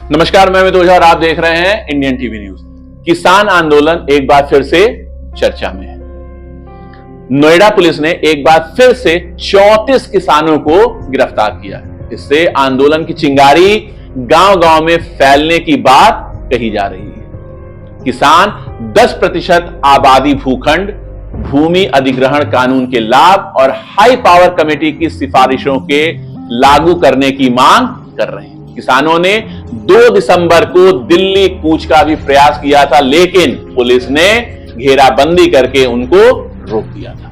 नमस्कार, मैं अमित ओझा और आप देख रहे हैं इंडियन टीवी न्यूज। किसान आंदोलन एक बार फिर से चर्चा में है। नोएडा पुलिस ने एक बार फिर से 34 किसानों को गिरफ्तार किया है। इससे आंदोलन की चिंगारी गांव-गांव में फैलने की बात कही जा रही है। किसान 10% आबादी भूखंड, भूमि अधिग्रहण कानून के लाभ और हाई पावर कमेटी की सिफारिशों के लागू करने की मांग कर रहे हैं। किसानों ने 2 दिसंबर को दिल्ली कूच का भी प्रयास किया था, लेकिन पुलिस ने घेराबंदी करके उनको रोक दिया था।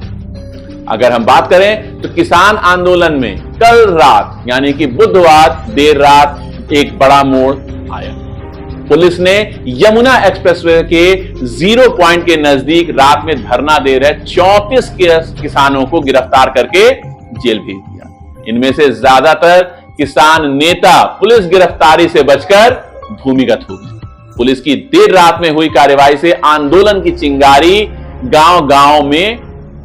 अगर हम बात करें तो किसान आंदोलन में कल रात यानी कि बुधवार देर रात एक बड़ा मोड़ आया। पुलिस ने यमुना एक्सप्रेसवे के 0 पॉइंट के नजदीक रात में धरना दे रहे 34 किसानों को गिरफ्तार करके जेल भेज दिया। इनमें से ज्यादातर किसान नेता पुलिस गिरफ्तारी से बचकर भूमिगत हो गए। पुलिस की देर रात में हुई कार्रवाई से आंदोलन की चिंगारी गांव-गांव में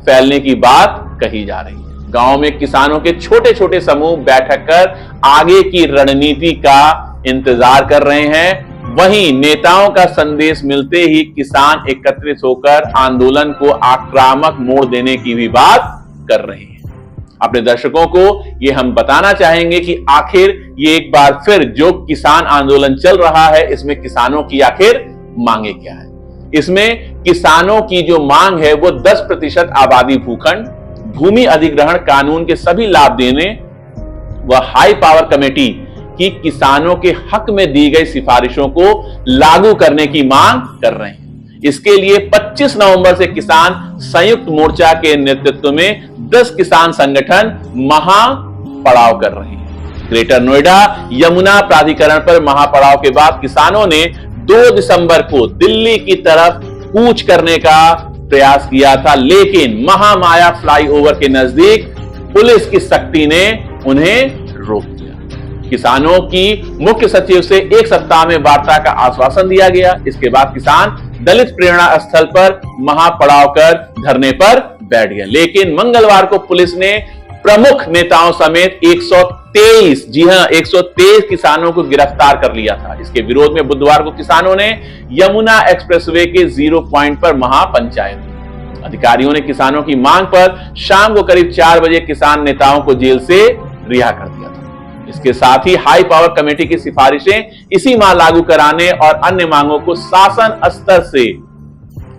फैलने की बात कही जा रही है। गांव में किसानों के छोटे छोटे समूह बैठक कर आगे की रणनीति का इंतजार कर रहे हैं। वहीं नेताओं का संदेश मिलते ही किसान एकत्रित होकर आंदोलन को आक्रामक मोड़ देने की भी बात कर रहे हैं। अपने दर्शकों को यह हम बताना चाहेंगे कि आखिर ये एक बार फिर जो किसान आंदोलन चल रहा है, इसमें किसानों की आखिर मांगे क्या है। इसमें किसानों की जो मांग है वो 10% आबादी भूखंड, भूमि अधिग्रहण कानून के सभी लाभ देने व हाई पावर कमेटी की किसानों के हक में दी गई सिफारिशों को लागू करने की मांग कर रहे हैं। इसके लिए 25 नवंबर से किसान संयुक्त मोर्चा के नेतृत्व में 10 किसान संगठन महापड़ाव कर रहे हैं। ग्रेटर नोएडा यमुना प्राधिकरण पर महापड़ाव के बाद किसानों ने 2 दिसंबर को दिल्ली की तरफ कूच करने का प्रयास किया था, लेकिन महामाया फ्लाईओवर के नजदीक पुलिस की सख्ती ने उन्हें रोक दिया। किसानों की मुख्य सचिव से 1 सप्ताह में वार्ता का आश्वासन दिया गया। इसके बाद किसान दलित प्रेरणा स्थल पर महापड़ाव कर धरने पर बैठ गए, लेकिन मंगलवार को पुलिस ने प्रमुख नेताओं समेत 123 123 किसानों को गिरफ्तार कर लिया था। इसके विरोध में बुधवार को किसानों ने यमुना एक्सप्रेसवे के 0 पॉइंट पर महापंचायत की। अधिकारियों ने किसानों की मांग पर शाम को करीब 4 बजे किसान नेताओं को जेल से रिहा कर दिया था। इसके साथ ही हाई पावर कमेटी की सिफारिशें इसी माह लागू कराने और अन्य मांगों को शासन स्तर से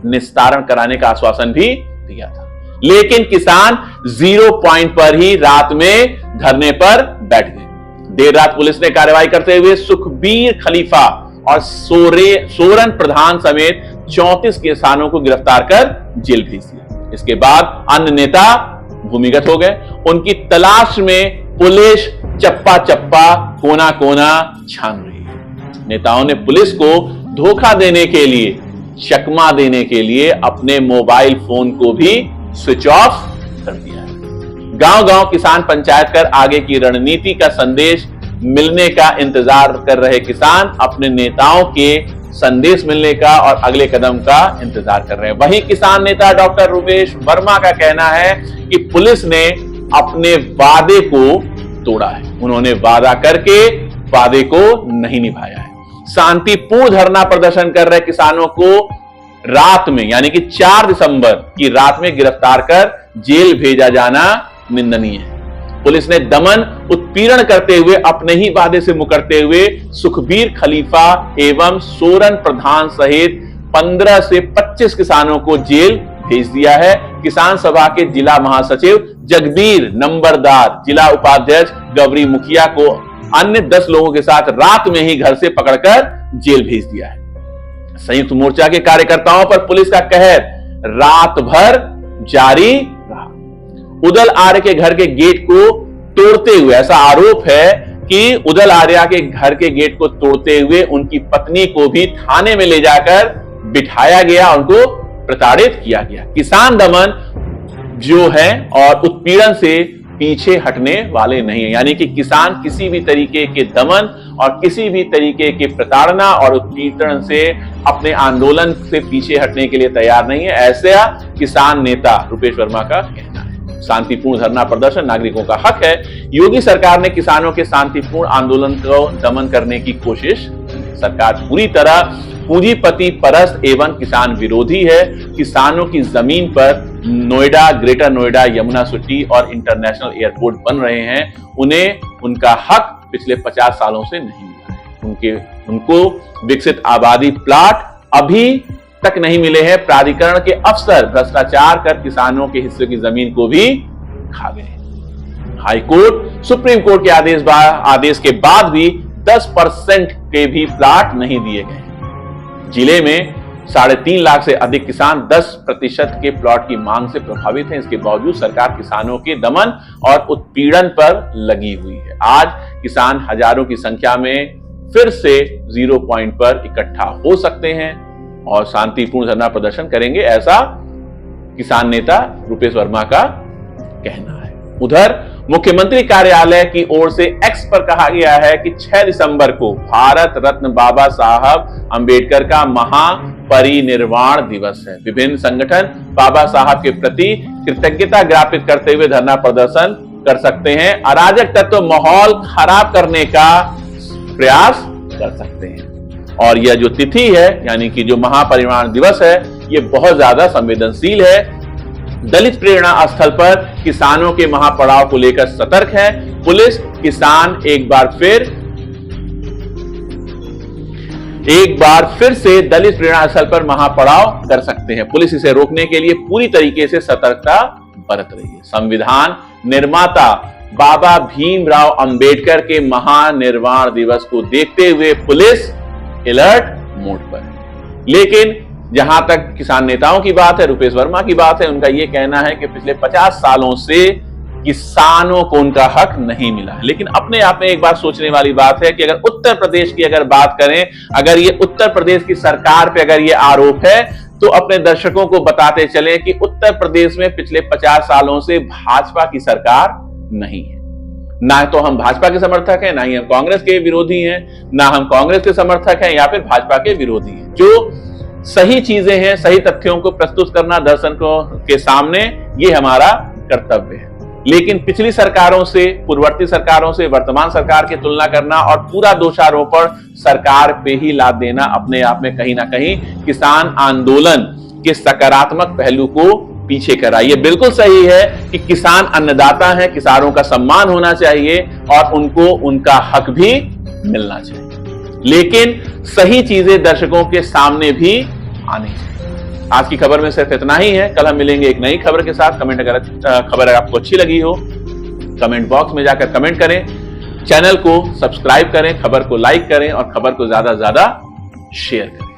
निस्तारण कराने का आश्वासन भी दिया था, लेकिन किसान 0 पॉइंट पर ही रात में धरने पर बैठ गए। देर रात पुलिस ने कार्रवाई करते हुए सुखबीर खलीफा और सोरन प्रधान समेत 34 किसानों को गिरफ्तार कर जेल भेज दिया। इसके बाद अन्य नेता भूमिगत हो गए। उनकी तलाश में पुलिस चप्पा चप्पा कोना कोना छान रही है। नेताओं ने पुलिस को धोखा देने के लिए, चकमा देने के लिए अपने मोबाइल फोन को भी स्विच ऑफ कर दिया है। गांव-गांव किसान पंचायत कर आगे की रणनीति का संदेश मिलने का इंतजार कर रहे किसान अपने नेताओं के संदेश मिलने का और अगले कदम का इंतजार कर रहे हैं। वहीं किसान नेता डॉक्टर रुपेश वर्मा का कहना है कि पुलिस ने अपने वादे को तोड़ा है। उन्होंने वादा करके वादे को नहीं निभाया है। शांतिपूर्ण धरना प्रदर्शन कर रहे किसानों को रात में यानी कि 4 दिसंबर की रात में गिरफ्तार कर जेल भेजा जाना निंदनीय है। पुलिस ने दमन उत्पीड़न करते हुए अपने ही वादे से मुकरते हुए सुखबीर खलीफा एवं सोरन प्रधान सहित 15 से 25 किसानों को जेल भेज दिया है। किसान सभा के जिला महासचिव जगबीर नंबरदार, जिला उपाध्यक्ष गौरी मुखिया को अन्य 10 लोगों के साथ रात में ही घर से पकड़कर जेल भेज दिया है। संयुक्त मोर्चा के कार्यकर्ताओं पर पुलिस का कहर रात भर जारी रहा। उदल आर्य के घर के गेट को तोड़ते हुए, ऐसा आरोप है कि उदल आर्य के घर के गेट को तोड़ते हुए उनकी पत्नी को भी थाने में ले जाकर बिठाया गया, उनको प्रताड़ित किया गया। किसान दमन जो है और उत्पीड़न से पीछे हटने वाले नहीं है, यानी कि किसान किसी भी तरीके के दमन और किसी भी तरीके के प्रताड़ना और उत्पीड़न से अपने आंदोलन से पीछे हटने के लिए तैयार नहीं है, ऐसा किसान नेता रुपेश वर्मा का कहना है। शांतिपूर्ण धरना प्रदर्शन नागरिकों का हक है। योगी सरकार ने किसानों के शांतिपूर्ण आंदोलन को दमन करने की कोशिश सरकार पूरी तरह पूंजीपति परस्त एवं किसान विरोधी है। किसानों की जमीन पर नोएडा, ग्रेटर नोएडा, यमुना सिटी और इंटरनेशनल एयरपोर्ट बन रहे हैं, उन्हें उनका हक पिछले 50 सालों से नहीं मिला है। उनको विकसित आबादी प्लाट अभी तक नहीं मिले हैं। प्राधिकरण के अफसर भ्रष्टाचार कर किसानों के हिस्से की जमीन को भी खा गए। हाईकोर्ट, सुप्रीम कोर्ट के आदेश के बाद भी 10% के भी प्लाट नहीं दिए गए। जिले में 3.5 लाख से अधिक किसान 10% के प्लॉट की मांग से प्रभावित हैं। इसके बावजूद सरकार किसानों के दमन और उत्पीड़न पर लगी हुई है। आज किसान हजारों की संख्या में फिर से 0 पॉइंट पर इकट्ठा हो सकते हैं और शांतिपूर्ण धरना प्रदर्शन करेंगे, ऐसा किसान नेता रुपेश वर्मा का कहना है। उधर मुख्यमंत्री कार्यालय की ओर से एक्स पर कहा गया है कि 6 दिसंबर को भारत रत्न बाबा साहब अंबेडकर का महापरिनिर्वाण दिवस है। विभिन्न संगठन बाबा साहब के प्रति कृतज्ञता ज्ञापित करते हुए धरना प्रदर्शन कर सकते हैं, अराजक तत्व माहौल खराब करने का प्रयास कर सकते हैं। और यह जो तिथि है, यानी कि जो महापरिनिर्वाण दिवस है, यह बहुत ज्यादा संवेदनशील है। दलित प्रेरणा स्थल पर किसानों के महापड़ाव को लेकर सतर्क है। पुलिस, किसान एक बार फिर से दलित प्रेरणा स्थल पर महापड़ाव कर सकते हैं। पुलिस इसे रोकने के लिए पूरी तरीके से सतर्कता बरत रही है। संविधान निर्माता बाबा भीमराव अंबेडकर के महानिर्वाण दिवस को देखते हुए पुलिस अलर्ट मोड पर है। लेकिन जहां तक किसान नेताओं की बात है, रुपेश वर्मा की बात है, उनका यह कहना है कि पिछले 50 सालों से किसानों को उनका हक नहीं मिला है। लेकिन अपने आप में एक बात सोचने वाली बात है कि अगर उत्तर प्रदेश की अगर बात करें, अगर ये उत्तर प्रदेश की सरकार पे अगर ये आरोप है, तो अपने दर्शकों को बताते चले कि उत्तर प्रदेश में पिछले 50 सालों से भाजपा की सरकार नहीं है। ना तो हम भाजपा के समर्थक हैं, ना ही हम कांग्रेस के विरोधी हैं, ना हम कांग्रेस के समर्थक हैं या फिर भाजपा के विरोधी हैं। जो सही चीजें हैं, सही तथ्यों को प्रस्तुत करना दर्शकों के सामने, ये हमारा कर्तव्य है। लेकिन पिछली सरकारों से, पूर्ववर्ती सरकारों से वर्तमान सरकार की तुलना करना और पूरा दोषारोपण सरकार पे ही लाद देना अपने आप में कहीं ना कहीं किसान आंदोलन के सकारात्मक पहलू को पीछे कर रहा है। ये बिल्कुल सही है कि किसान अन्नदाता है, किसानों का सम्मान होना चाहिए और उनको उनका हक भी मिलना चाहिए, लेकिन सही चीजें दर्शकों के सामने भी आनी चाहिए। आज की खबर में सिर्फ इतना ही है। कल हम मिलेंगे एक नई खबर के साथ। खबर अगर आपको अच्छी लगी हो, कमेंट बॉक्स में जाकर कमेंट करें, चैनल को सब्सक्राइब करें, खबर को लाइक करें और खबर को ज्यादा से ज्यादा शेयर करें।